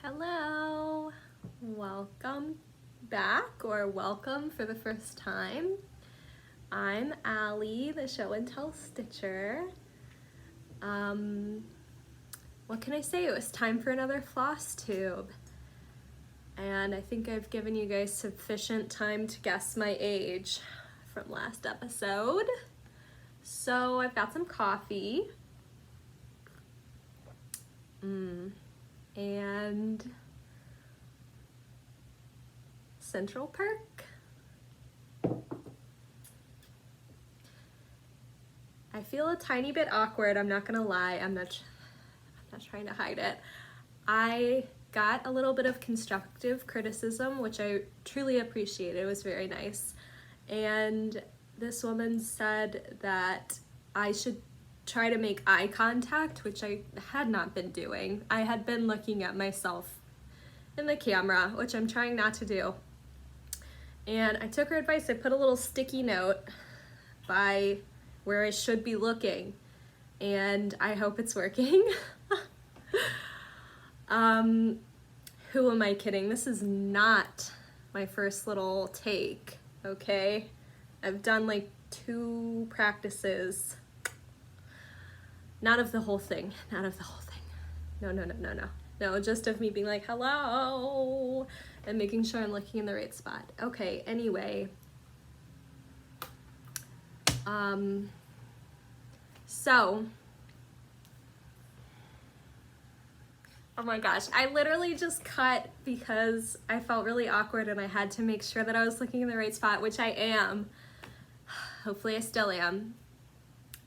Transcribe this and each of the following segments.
Hello, welcome back, or welcome for the first time. I'm Allie, the show and tell stitcher. What can I say? It was time for another Flosstube. And I think I've given you guys sufficient time to guess my age from last episode. So I've got some coffee. And Central Park. I feel a tiny bit awkward, I'm not gonna lie. I'm not trying to hide it. I got a little bit of constructive criticism, which I truly appreciated. It was very nice. And this woman said that I should try to make eye contact, which I had not been doing. I had been looking at myself in the camera, which I'm trying not to do. And I took her advice. I put a little sticky note by where I should be looking, and I hope it's working. Who am I kidding? This is not my first little take, okay? I've done like 2 practices. Not of the whole thing, not of the whole thing. No, just of me being like, hello, and making sure I'm looking in the right spot. Okay, anyway. So, oh my gosh, I literally just cut because I felt really awkward and I had to make sure that I was looking in the right spot, which I am. Hopefully I still am.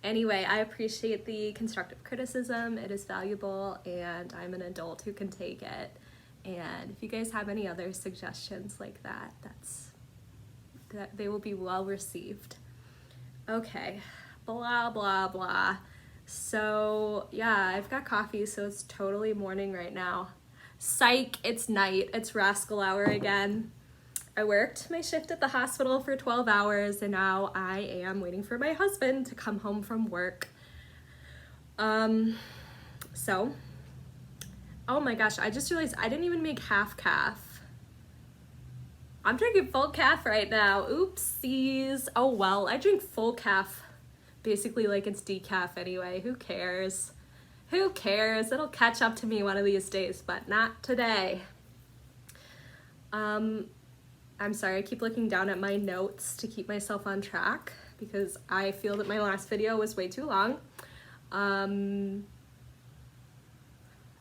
Anyway, I appreciate the constructive criticism. It is valuable, and I'm an adult who can take it. And if you guys have any other suggestions like that, they will be well received. Okay, blah, blah, blah. So yeah, I've got coffee, so it's totally morning right now. Psych, it's night, it's rascal hour again. I worked my shift at the hospital for 12 hours, and now I am waiting for my husband to come home from work. So, oh my gosh, I just realized I didn't even make half calf. I'm drinking full calf right now. Oopsies. Oh well, I drink full calf basically like it's decaf anyway. Who cares? Who cares? It'll catch up to me one of these days, but not today. I'm sorry, I keep looking down at my notes to keep myself on track because I feel that my last video was way too long. And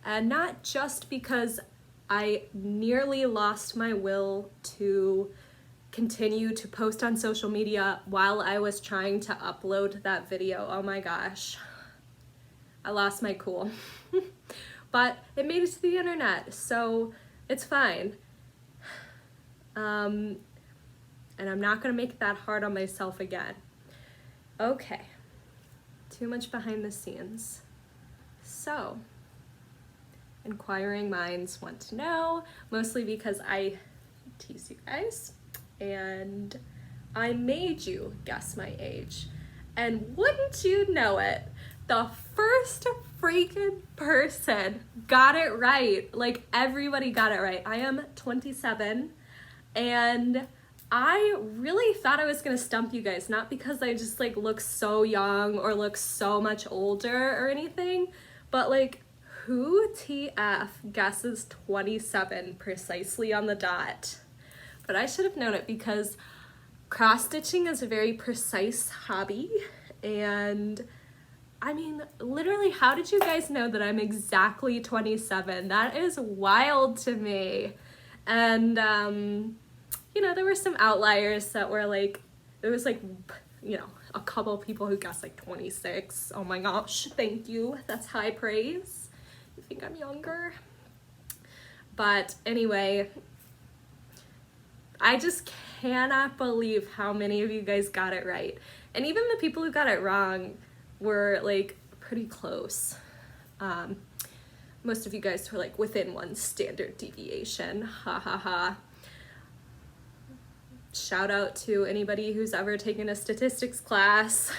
not just because I nearly lost my will to continue to post on social media while I was trying to upload that video. Oh my gosh, I lost my cool. But it made it to the internet, so it's fine. And I'm not gonna make it that hard on myself again. Okay, too much behind the scenes. So, inquiring minds want to know, mostly because I tease you guys, and I made you guess my age. And wouldn't you know it, the first freaking person got it right. Like, everybody got it right. I am 27. And I really thought I was gonna stump you guys, not because I just like look so young or look so much older or anything, but like, who TF guesses 27 precisely on the dot? But I should have known it because cross-stitching is a very precise hobby, and I mean, literally, how did you guys know that I'm exactly 27? That is wild to me. And, you know, there were some outliers that were like, there was like, you know, a couple of people who guessed like 26. Oh my gosh, thank you. That's high praise. You think I'm younger? But anyway, I just cannot believe how many of you guys got it right. And even the people who got it wrong were like pretty close. Most of you guys were like within 1 standard deviation. Ha ha ha. Shout out to anybody who's ever taken a statistics class.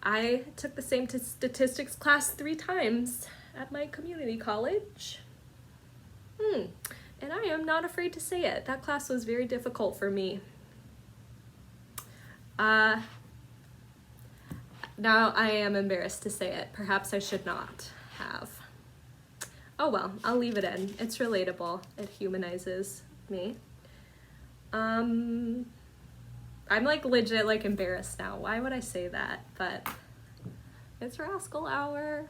I took the same statistics class 3 times at my community college. am not afraid to say it. That class was very difficult for me. Now I am embarrassed to say it. Perhaps I should not have. Oh well, I'll leave it in. It's relatable. It humanizes me. I'm like legit like embarrassed now. Why would I say that? But it's Rascal Hour.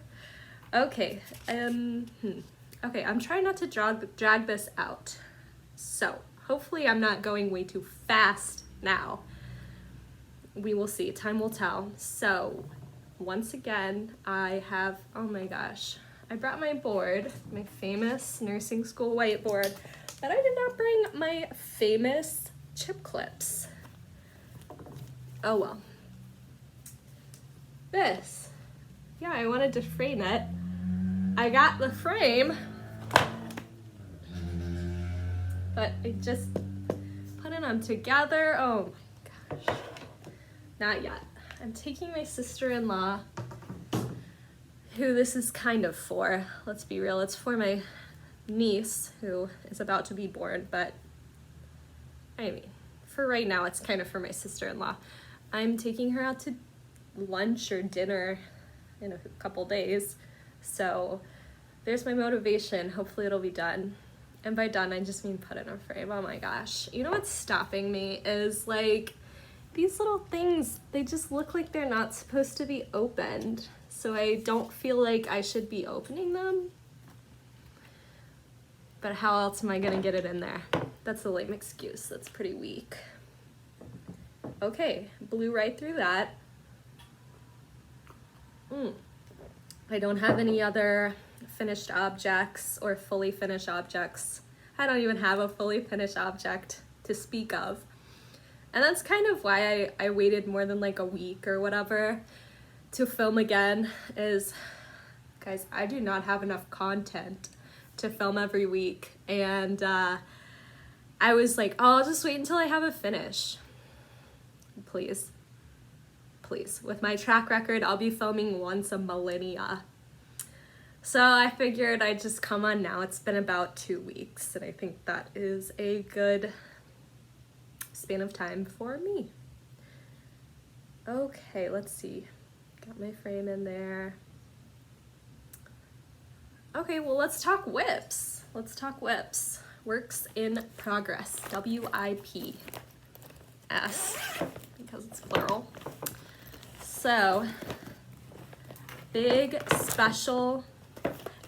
Okay, okay, I'm trying not to drag this out. So hopefully I'm not going way too fast now. We will see, time will tell. So once again, I have, oh my gosh, I brought my board, my famous nursing school whiteboard, but I did not bring my famous chip clips. Oh well. This, yeah, I wanted to frame it. I got the frame, but I just putting them together. Oh my gosh. Not yet. I'm taking my sister-in-law, who this is kind of for. Let's be real, it's for my niece who is about to be born, but I mean, for right now, it's kind of for my sister-in-law. I'm taking her out to lunch or dinner in a couple days, so there's my motivation. Hopefully it'll be done. And by done, I just mean put in a frame. Oh my gosh. You know what's stopping me is like, these little things, they just look like they're not supposed to be opened. So I don't feel like I should be opening them. But how else am I gonna get it in there? That's a lame excuse, that's pretty weak. Okay, blew right through that. I don't have any other finished objects or fully finished objects. I don't even have a fully finished object to speak of. And that's kind of why I waited more than like a week or whatever to film again is, guys, I do not have enough content to film every week. And I was like, oh, I'll just wait until I have a finish. Please, please. With my track record, I'll be filming once a millennia. So I figured I'd just come on now. It's been about 2 weeks, and I think that is a good span of time for me. Okay, let's see. Got my frame in there. Okay, well, let's talk whips. Let's talk whips. Works in progress, WIPS, because it's plural. So, big, special,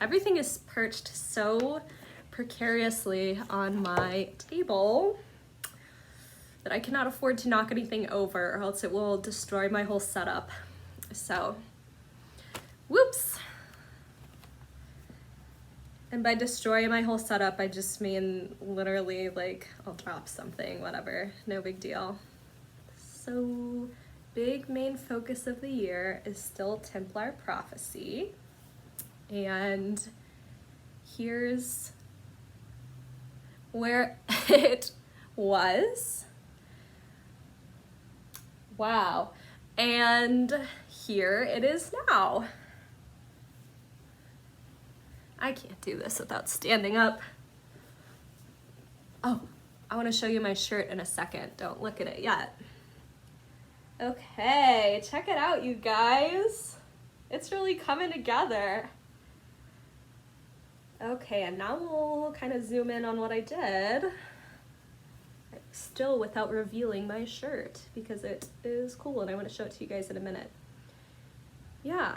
everything is perched so precariously on my table that I cannot afford to knock anything over or else it will destroy my whole setup. So, whoops. And by destroy my whole setup, I just mean literally like I'll drop something, whatever, no big deal. So, big main focus of the year is still Templar Prophecy. And here's where it was. Wow. And here it is now. I can't do this without standing up. Oh, I want to show you my shirt in a second. Don't look at it yet. Okay, check it out, you guys. It's really coming together. Okay, and now we'll kind of zoom in on what I did. Still without revealing my shirt because it is cool and I want to show it to you guys in a minute. Yeah,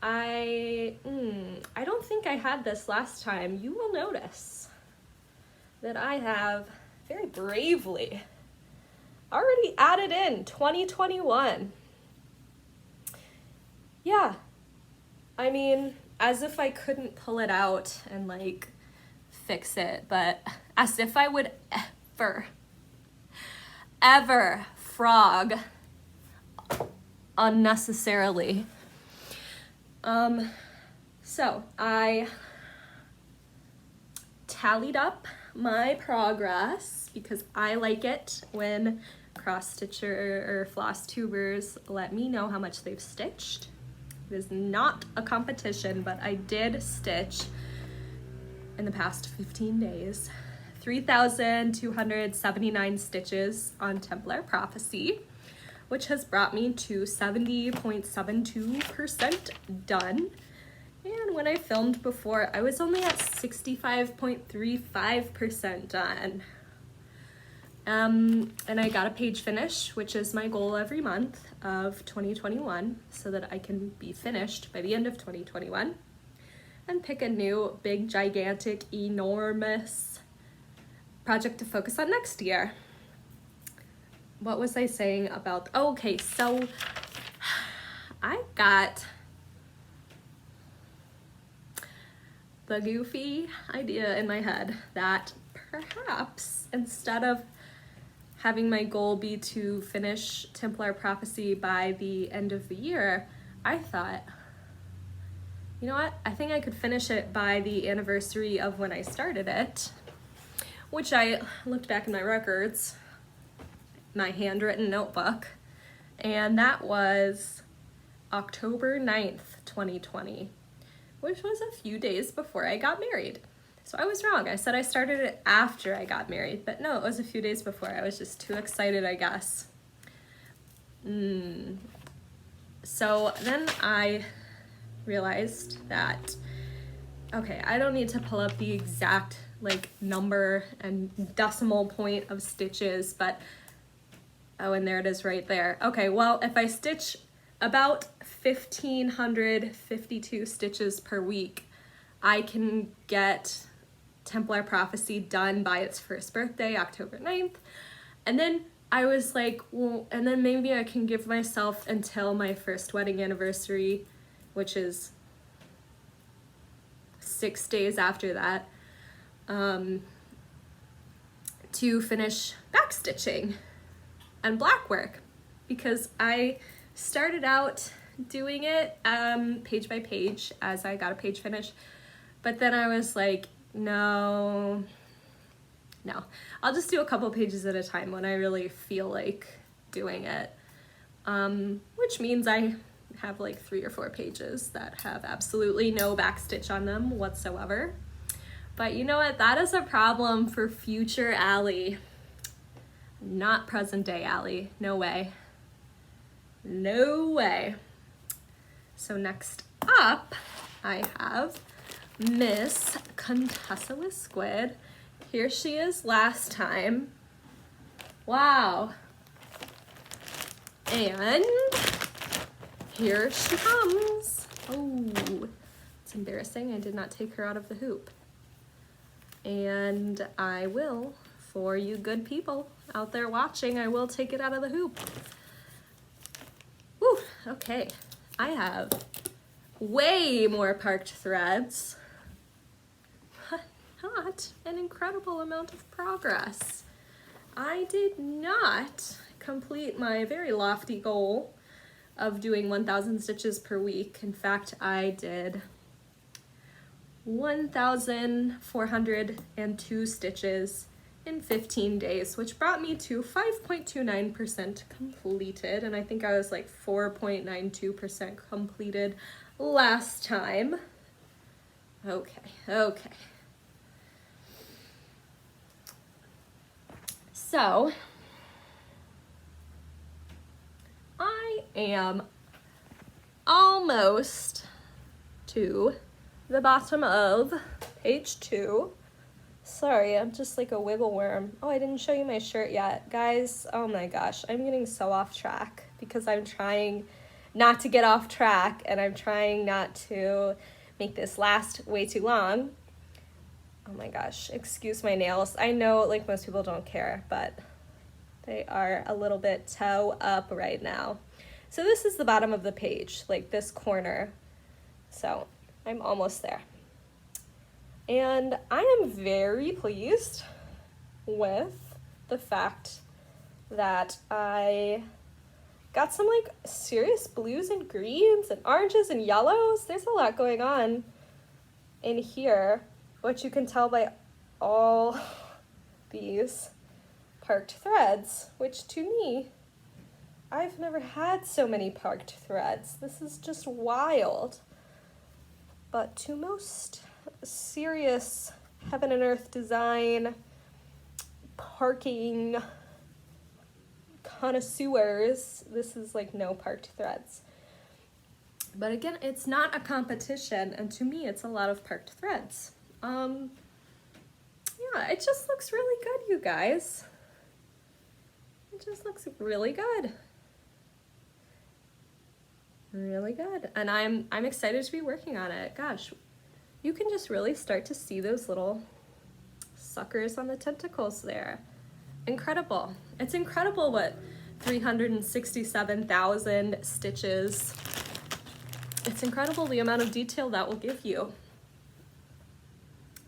I don't think I had this last time. You will notice that I have very bravely already added in 2021. Yeah, I mean, as if I couldn't pull it out and like fix it, but as if I would ever frog unnecessarily. So I tallied up my progress because I like it when cross-stitcher or floss tubers let me know how much they've stitched. It is not a competition, but I did stitch in the past 15 days 3,279 stitches on Templar Prophecy, which has brought me to 70.72% done. And when I filmed before, I was only at 65.35% done. And I got a page finish, which is my goal every month of 2021, so that I can be finished by the end of 2021 and pick a new big, gigantic, enormous project to focus on next year. What was I saying about, okay, so I got the goofy idea in my head that perhaps instead of having my goal be to finish Templar Prophecy by the end of the year, I thought, you know what? I think I could finish it by the anniversary of when I started it, which I looked back in my records, my handwritten notebook, and that was October 9th, 2020, which was a few days before I got married. So I was wrong. I said I started it after I got married, but no, it was a few days before. I was just too excited, I guess. So then I realized that, okay, I don't need to pull up the exact like number and decimal point of stitches, but, oh, and there it is right there. Okay, well, if I stitch about 1,552 stitches per week, I can get Templar Prophecy done by its first birthday, October 9th. And then I was like, well, and then maybe I can give myself until my first wedding anniversary, which is 6 days after that, to finish backstitching and black work, because I started out doing it page by page as I got a page finish, but then I was like, no, I'll just do a couple pages at a time when I really feel like doing it, which means I have like 3 or 4 pages that have absolutely no backstitch on them whatsoever. But you know what, that is a problem for future Allie, not present day Allie. No way. No way. So next up, I have Miss Contessa with Squid. Here she is last time. Wow. And here she comes. Oh, it's embarrassing. I did not take her out of the hoop. And I will, for you good people out there watching, I will take it out of the hoop. Whew, okay. I have way more parked threads. Not an incredible amount of progress. I did not complete my very lofty goal of doing 1,000 stitches per week. In fact, I did 1,402 stitches in 15 days, which brought me to 5.29% completed, and I think I was like 4.92% completed last time. Okay. So, I am almost to the bottom of page 2. Sorry, I'm just like a wiggle worm. Oh, I didn't show you my shirt yet. Guys, oh my gosh, I'm getting so off track because I'm trying not to get off track, and I'm trying not to make this last way too long. Oh my gosh, excuse my nails. I know like most people don't care, but they are a little bit toe up right now. So this is the bottom of the page, like this corner. So I'm almost there. And I am very pleased with the fact that I got some like serious blues and greens and oranges and yellows. There's a lot going on in here, which you can tell by all these parked threads, which to me, I've never had so many parked threads. This is just wild. But to most serious heaven and earth design parking connoisseurs, this is like no parked threads. But again, it's not a competition, and to me, it's a lot of parked threads. Yeah, it just looks really good, you guys. It just looks really good. Really good. And I'm excited to be working on it. Gosh, you can just really start to see those little suckers on the tentacles there. Incredible. It's incredible what 367,000 stitches. It's incredible the amount of detail that will give you.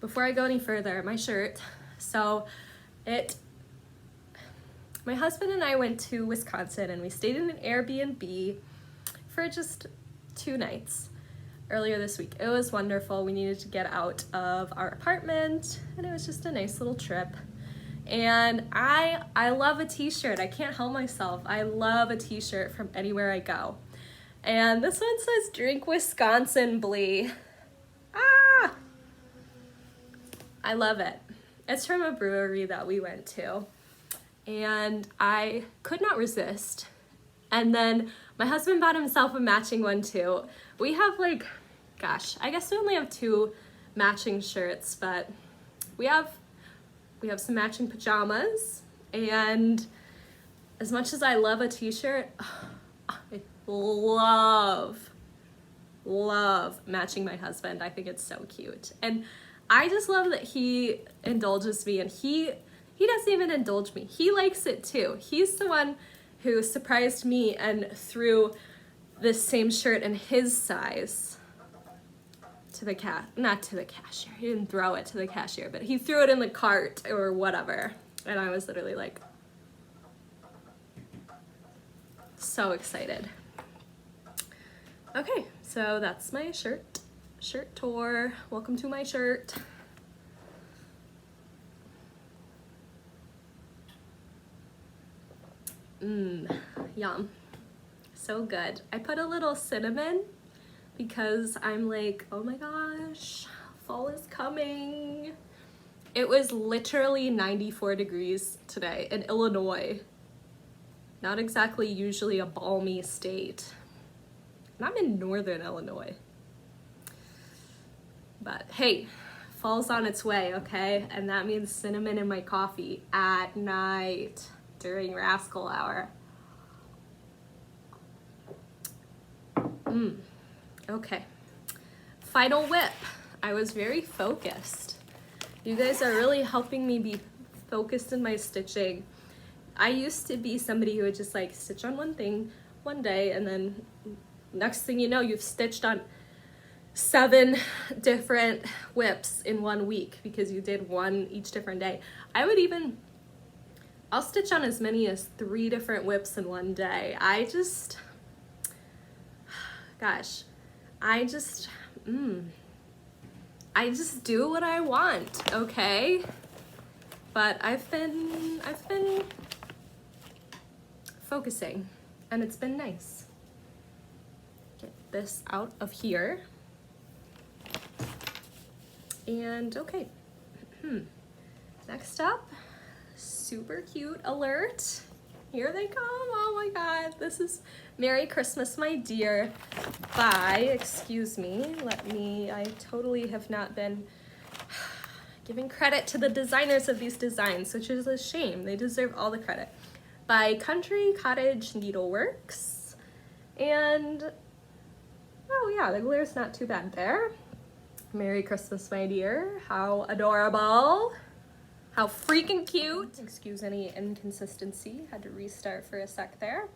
Before I go any further, my shirt. So my husband and I went to Wisconsin and we stayed in an Airbnb for just 2 nights earlier this week. It was wonderful. We needed to get out of our apartment and it was just a nice little trip. And I love a t-shirt. I can't help myself. I love a t-shirt from anywhere I go. And this one says Drink Wisconsin Blee. Ah! I love it. It's from a brewery that we went to. And I could not resist. And then my husband bought himself a matching one too. We have like, gosh, I guess we only have 2 matching shirts, but we have some matching pajamas. And as much as I love a t-shirt, I love matching my husband. I think it's so cute. And I just love that he indulges me, and he doesn't even indulge me. He likes it too. He's the one who surprised me and threw this same shirt in his size to the not to the cashier. He didn't throw it to the cashier, but he threw it in the cart or whatever. And I was literally like, so excited. Okay, so that's my shirt tour. Welcome to my shirt. Yum. So good. I put a little cinnamon because I'm like, oh my gosh, fall is coming. It was literally 94 degrees today in Illinois. Not exactly usually a balmy state. And I'm in northern Illinois. But hey, fall's on its way, okay? And that means cinnamon in my coffee at night during rascal hour. Okay. Final whip. I was very focused. You guys are really helping me be focused in my stitching. I used to be somebody who would just like stitch on one thing one day, and then next thing you know, you've stitched on 7 different whips in 1 week because you did one each different day. I'll stitch on as many as 3 different whips in 1 day. I just do what I want, okay? But I've been focusing, and it's been nice. Get this out of here. And okay, next up, super cute alert. Here they come. Oh my God, this is Merry Christmas, My Dear by, excuse me, I totally have not been giving credit to the designers of these designs, which is a shame. They deserve all the credit. By Cottage Needleworks. And, oh yeah, the glitter's not too bad there. Merry Christmas, my dear. How adorable. How freaking cute. Excuse any inconsistency. Had to restart for a sec there.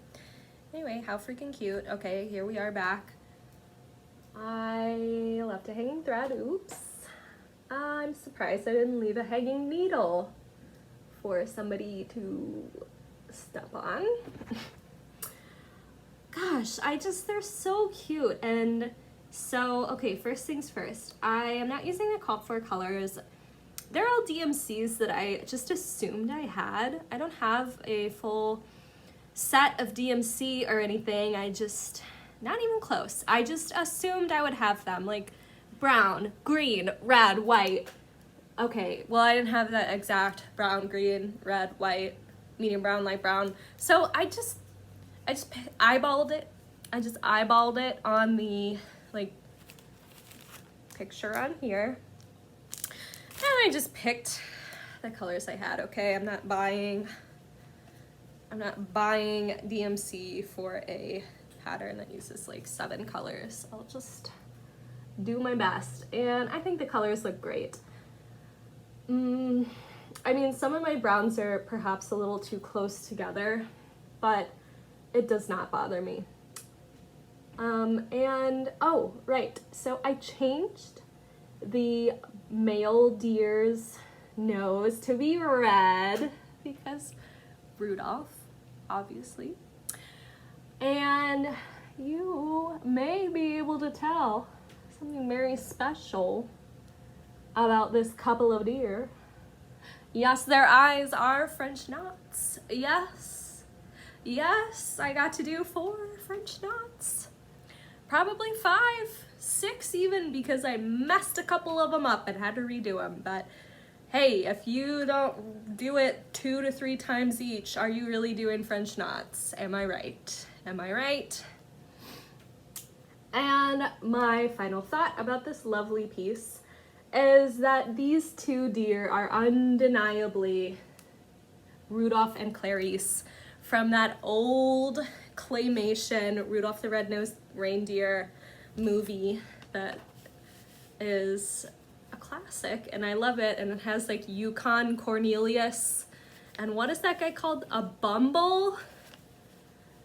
Anyway, how freaking cute. Okay, here we are back. I left a hanging thread. Oops. I'm surprised I didn't leave a hanging needle for somebody to step on. Gosh, they're so cute. And so, okay, first things first. I am not using the call for colors. They're all DMCs that I just assumed I had. I don't have a full set of DMC or anything. Not even close. I just assumed I would have them, like brown, green, red, white, Okay, well, I didn't have that exact brown, green, red, white, medium brown, light brown. So I just eyeballed it. I just eyeballed it on the like picture on here. And I just picked the colors I had, okay? I'm not buying DMC for a pattern that uses like 7 colors. I'll just do my best. And I think the colors look great. I mean, some of my browns are perhaps a little too close together, but it does not bother me. And, oh, right, so I changed the male deer's nose to be red because Rudolph, obviously. And you may be able to tell something very special about this couple of deer. Yes, their eyes are French knots. Yes, I got to do 4 French knots. Probably 5, 6 even, because I messed a couple of them up and had to redo them. But hey, if you don't do it 2 to 3 times each, are you really doing French knots? Am I right? Am I right? And my final thought about this lovely piece is that these 2 deer are undeniably Rudolph and Clarice from that old claymation Rudolph the Red-Nosed Reindeer movie that is a classic, and I love it. And it has like Yukon Cornelius, and what is that guy called? A Bumble?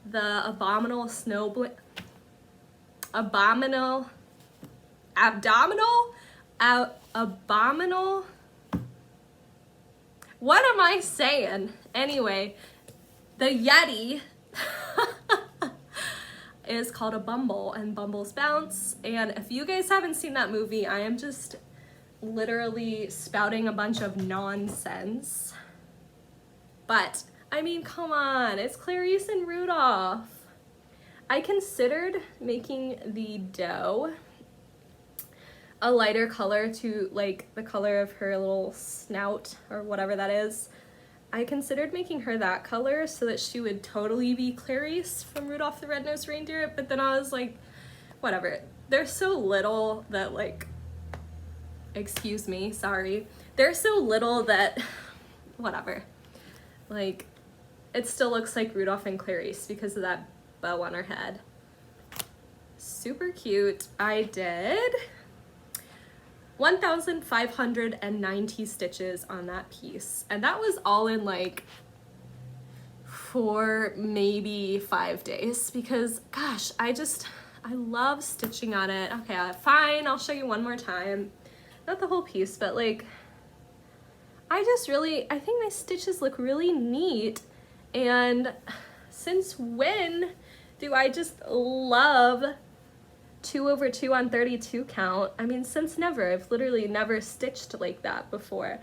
The abominable abominable what am I saying? Anyway, the Yeti is called a Bumble, and Bumbles bounce. And if you guys haven't seen that movie, I am just literally spouting a bunch of nonsense. But I mean, come on, it's Clarice and Rudolph. I considered making the doe a lighter color to like the color of her little snout or whatever that is. I considered making her that color so that she would totally be Clarice from Rudolph the Red-Nosed Reindeer, but then I was like, whatever. They're so little that like, excuse me, sorry. They're so little that, whatever. Like, it still looks like Rudolph and Clarice because of that bow on her head. Super cute. I did 1,590 stitches on that piece, and that was all in like 4, maybe 5 days, because gosh, I love stitching on it. Okay, fine, I'll show you one more time. Not the whole piece, but like, I think my stitches look really neat. And since when do I just love 2/2 on 32 count? I mean, since never. I've literally never stitched like that before.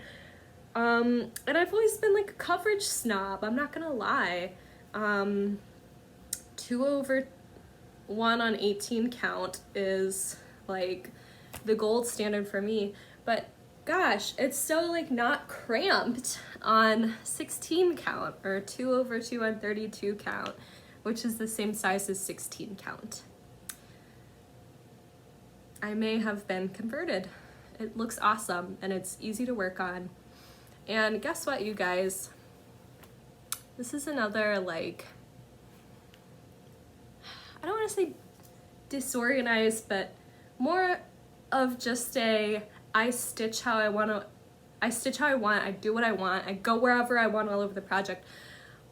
And I've always been like a coverage snob, I'm not gonna lie. 2/1 on 18 count is like the gold standard for me, but gosh, it's so like not cramped on 16 count or 2/2 on 32 count, which is the same size as 16 count. I may have been converted. It looks awesome and it's easy to work on. And guess what, you guys? This is another like, I don't want to say disorganized, but more of just a, I stitch how I want, I do what I want, I go wherever I want all over the project.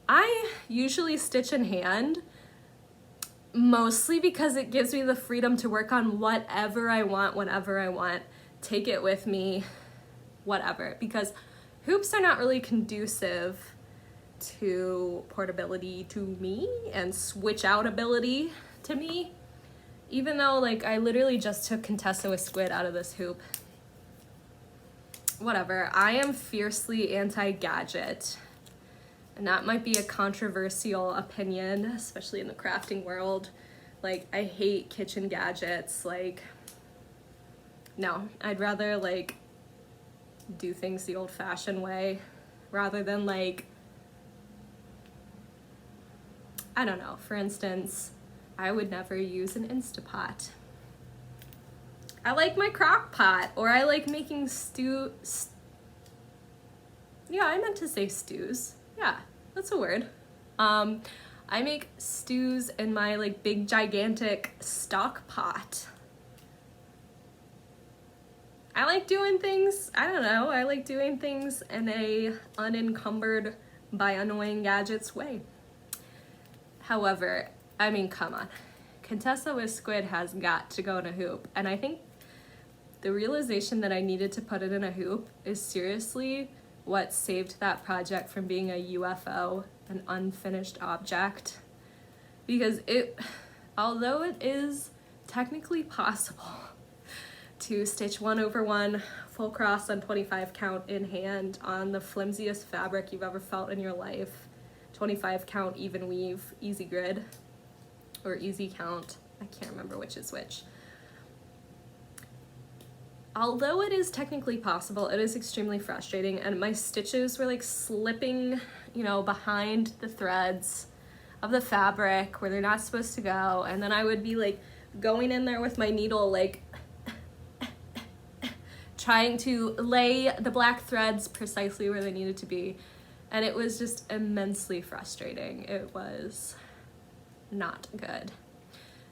I usually stitch in hand, mostly because it gives me the freedom to work on whatever I want, whenever I want, take it with me, whatever, because hoops are not really conducive to portability to me and switch out ability to me, even though like I literally just took Contessa with Squid out of this hoop. Whatever, I am fiercely anti-gadget, and that might be a controversial opinion, especially in the crafting world. Like, I hate kitchen gadgets. Like, no, I'd rather like do things the old-fashioned way rather than like, I don't know, for instance, I would never use an Instapot. I like my crock pot, or I like making yeah, I meant to say stews. Yeah, that's a word. I make stews in my like big gigantic stock pot. I like doing things, I don't know, I like doing things in a unencumbered by annoying gadgets way. However, I mean, come on. Contessa with Squid has got to go in a hoop, and I think the realization that I needed to put it in a hoop is seriously what saved that project from being a UFO, an unfinished object. Because although it is technically possible to stitch 1/1 full cross on 25 count in hand on the flimsiest fabric you've ever felt in your life, 25 count even weave, easy grid, or easy count, I can't remember which is which. Although it is technically possible, it is extremely frustrating, and my stitches were like slipping, you know, behind the threads of the fabric where they're not supposed to go, and then I would be like going in there with my needle like trying to lay the black threads precisely where they needed to be, and it was just immensely frustrating. It was not good.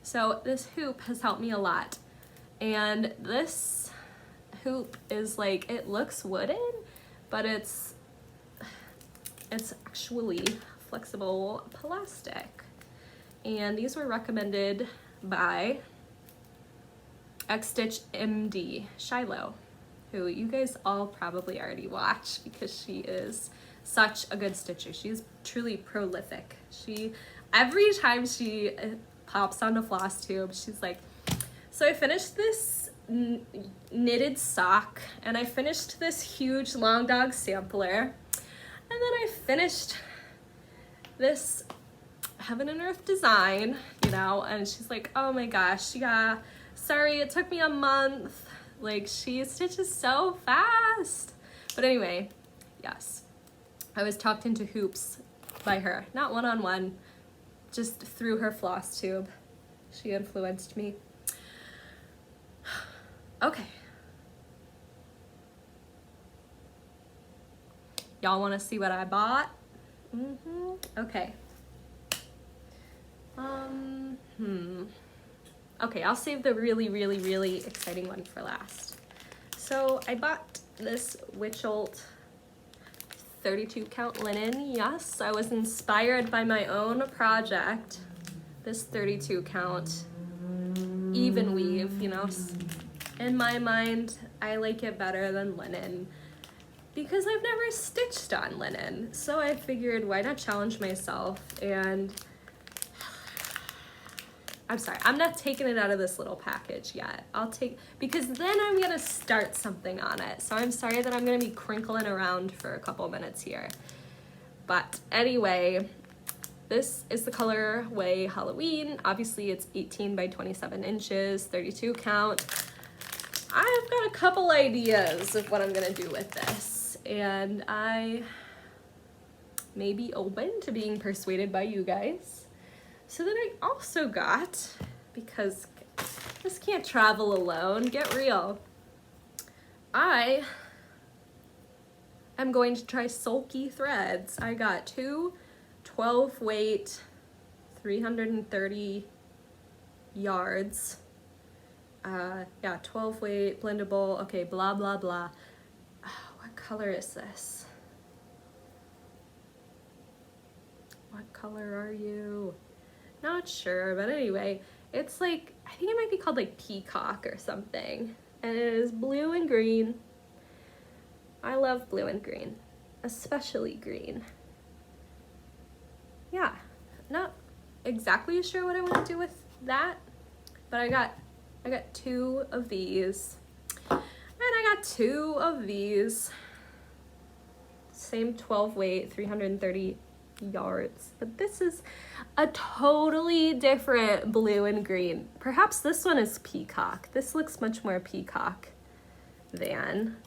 So this hoop has helped me a lot, and this hoop is like, it looks wooden, but it's actually flexible plastic, and these were recommended by XStitchMD Shiloh, who you guys all probably already watch because she is such a good stitcher. She's truly prolific. Every time she pops onto Flosstube, she's like, so I finished this knitted sock, and I finished this huge long dog sampler, and then I finished this heaven and earth design, you know, and she's like, oh my gosh, yeah, sorry, it took me a month. Like, she stitches so fast. But anyway, yes, I was talked into hoops by her, not one-on-one, just through her Flosstube. She influenced me. Okay. Y'all want to see what I bought? Okay. Okay, I'll save the really, really, really exciting one for last. So I bought this Witcholt 32 count linen. Yes, I was inspired by my own project. This 32 count even weave, you know. In my mind, I like it better than linen because I've never stitched on linen. So I figured, why not challenge myself? And I'm sorry, I'm not taking it out of this little package yet. Because then I'm gonna start something on it. So I'm sorry that I'm gonna be crinkling around for a couple minutes here. But anyway, this is the colorway Halloween. Obviously it's 18 by 27 inches, 32 count. I've got a couple ideas of what I'm gonna do with this, and I may be open to being persuaded by you guys. So then I also got, because this can't travel alone, get real, I am going to try sulky threads. I got two 12 weight 330 yards. Yeah, 12 weight, blendable, okay, blah, blah, blah. Oh, what color is this? What color are you? Not sure, but anyway, it's like, I think it might be called like peacock or something. And it is blue and green. I love blue and green, especially green. Yeah, not exactly sure what I want to do with that, but I got two of these, and I got two of these. Same 12 weight, 330 yards, but this is a totally different blue and green. Perhaps this one is peacock. This looks much more peacock than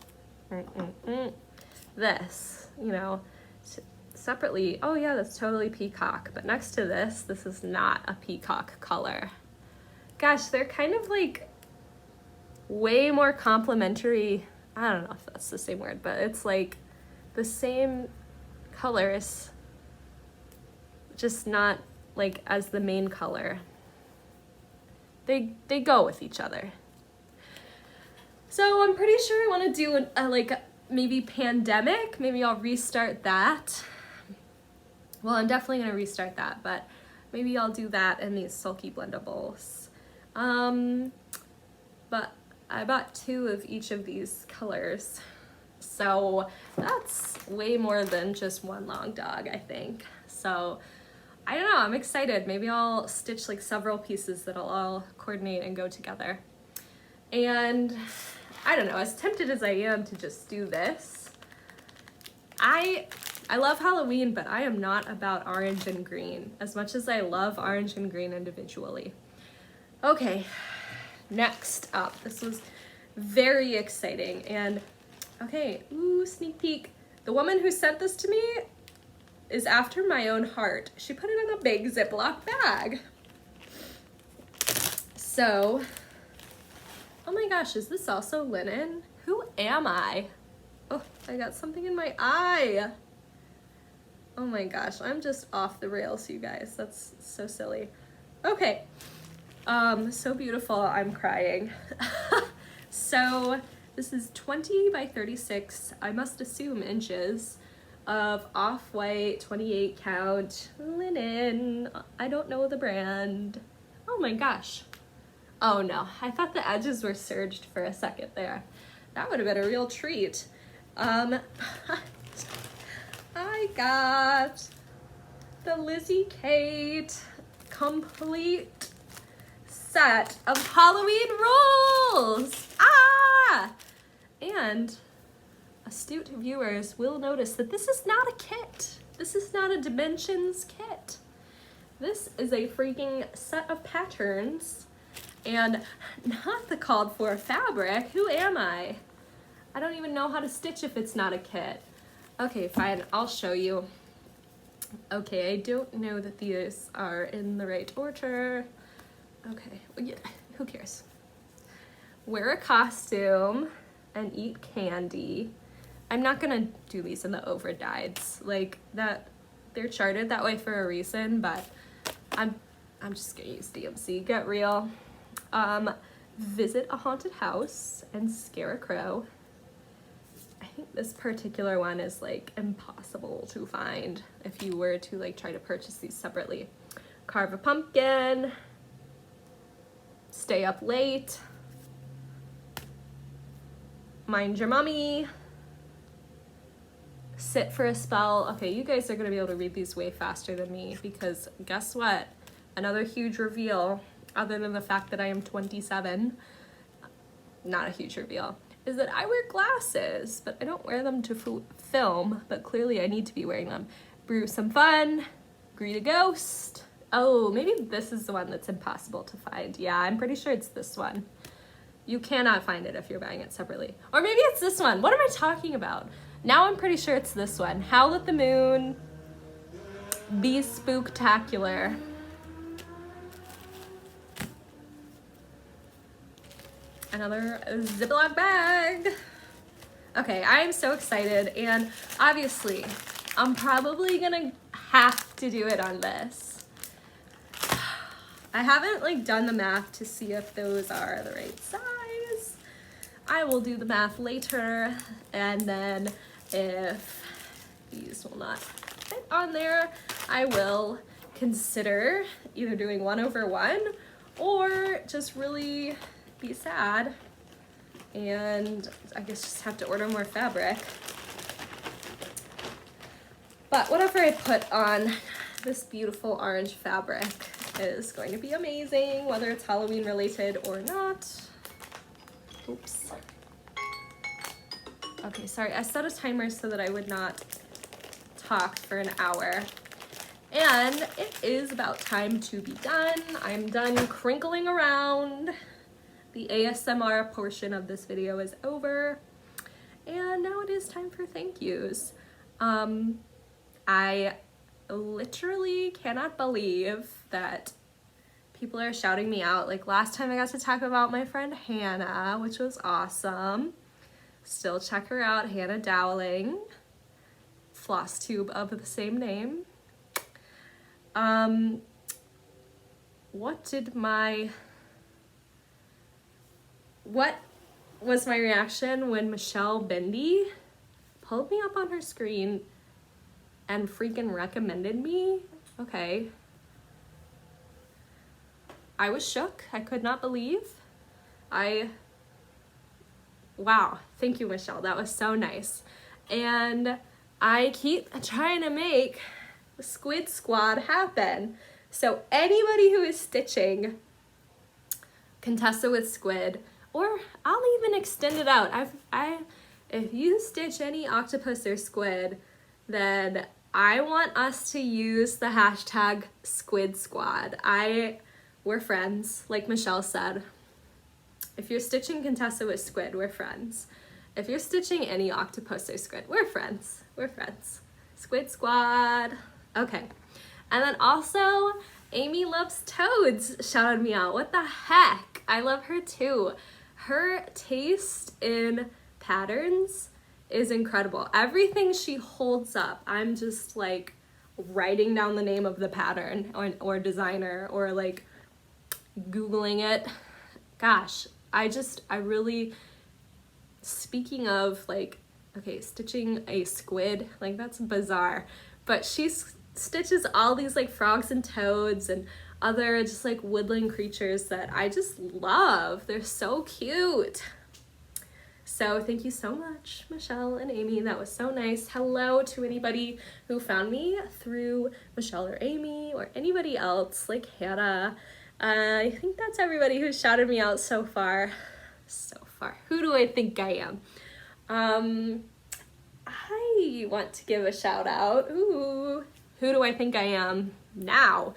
This, you know, separately, oh yeah, that's totally peacock, but next to this is not a peacock color. Gosh, they're kind of like way more complementary. I don't know if that's the same word, but it's like the same colors, just not like as the main color. They go with each other. So I'm pretty sure I want to do a like maybe pandemic. Maybe I'll restart that. Well, I'm definitely gonna restart that, but maybe I'll do that in these sulky blendables. But I bought 2 of each of these colors, so that's way more than just one long dog, I think. So I don't know, I'm excited. Maybe I'll stitch like several pieces that'll all coordinate and go together. And I don't know, as tempted as I am to just do this, I love Halloween, but I am not about orange and green as much as I love orange and green individually. Okay, next up, this was very exciting, and okay, ooh, sneak peek. The woman who sent this to me is after my own heart. She put it in a big Ziploc bag. So, oh my gosh, is this also linen? Who am I? Oh, I got something in my eye. Oh my gosh, I'm just off the rails, you guys. That's so silly. Okay, so beautiful, I'm crying. So this is 20 by 36, I must assume inches, of off-white 28 count linen. I don't know the brand. Oh my gosh. Oh no, I thought the edges were serged for a second there. That would have been a real treat. I got the Lizzie Kate complete set of Halloween rolls. Ah! And astute viewers will notice that this is not a kit. This is not a Dimensions kit. This is a freaking set of patterns and not the called for fabric. Who am I? I don't even know how to stitch if it's not a kit. Okay, fine, I'll show you. Okay, I don't know that these are in the right order. Okay, well, yeah, who cares? Wear a costume and eat candy. I'm not gonna do these in the overdyeds. Like that, they're charted that way for a reason, but I'm just gonna use DMC, get real. Visit a haunted house and scare a crow. I think this particular one is like impossible to find if you were to like try to purchase these separately. Carve a pumpkin, stay up late, mind your mummy, sit for a spell. Okay, you guys are gonna be able to read these way faster than me because guess what? Another huge reveal, other than the fact that I am 27, not a huge reveal, is that I wear glasses, but I don't wear them to film, but clearly I need to be wearing them. Brew some fun, greet a ghost. Oh, maybe this is the one that's impossible to find. Yeah, I'm pretty sure it's this one. You cannot find it if you're buying it separately. Or maybe it's this one. What am I talking about? Now I'm pretty sure it's this one. Howl at the Moon, Be Spooktacular. Another Ziploc bag. Okay, I'm so excited, and obviously I'm probably gonna have to do it on this. I haven't like done the math to see if those are the right size. I will do the math later, and then if these will not fit on there, I will consider either doing 1/1 or just really be sad and I guess just have to order more fabric. But whatever I put on this beautiful orange fabric is going to be amazing, whether it's Halloween related or not. Oops. Okay, sorry, I set a timer so that I would not talk for an hour. And it is about time to be done. I'm done crinkling around. The ASMR portion of this video is over. And now it is time for thank yous. I literally cannot believe that people are shouting me out. Like last time I got to talk about my friend Hannah, which was awesome. Still check her out, Hannah Dowling, Flosstube of the same name. What was my reaction when Michelle Bendy pulled me up on her screen and freaking recommended me? Okay. I was shook. I could not believe. Wow. Thank you, Michelle. That was so nice. And I keep trying to make the Squid Squad happen. So anybody who is stitching Contessa with Squid, or I'll even extend it out. If you stitch any octopus or squid, then I want us to use the hashtag Squid Squad. We're friends, like Michelle said. If you're stitching Contessa with Squid, we're friends. If you're stitching any octopus or squid, we're friends. We're friends. Squid Squad. Okay. And then also, Amy Loves Toads shouted me out. What the heck? I love her too. Her taste in patterns is incredible. Everything she holds up, I'm just like writing down the name of the pattern or designer or like Googling it. Gosh, I really, speaking of like, okay, stitching a squid, like that's bizarre, but she stitches all these like frogs and toads and other just like woodland creatures that I just love. They're so cute. So thank you so much, Michelle and Amy. That was so nice. Hello to anybody who found me through Michelle or Amy or anybody else like Hannah. I think that's everybody who shouted me out so far. So far. Who do I think I am? I want to give a shout out. Ooh, who do I think I am now?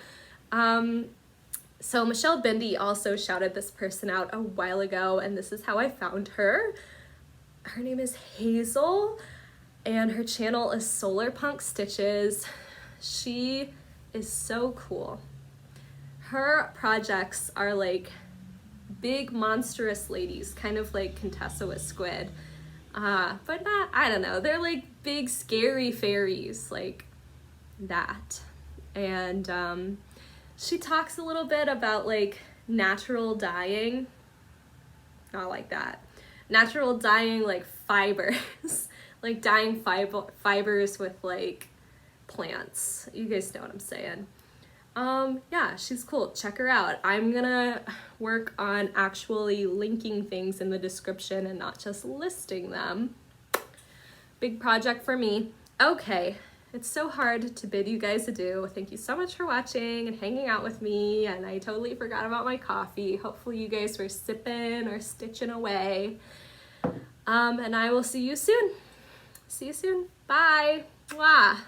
So Michelle Bendy also shouted this person out a while ago, and this is how I found her. Her name is Hazel, and her channel is Solarpunk Stitches. She is so cool. Her projects are like big monstrous ladies, kind of like Contessa with Squid, but not, I don't know, they're like big scary fairies like that. And she talks a little bit about like natural dyeing, not like that, natural dyeing like fibers, like dyeing fibers with like plants. You guys know what I'm saying. Yeah, she's cool. Check her out. I'm gonna work on actually linking things in the description and not just listing them. Big project for me. Okay, it's so hard to bid you guys adieu. Thank you so much for watching and hanging out with me, and I totally forgot about my coffee. Hopefully you guys were sipping or stitching away. And I will see you soon. See you soon. Bye. Mwah.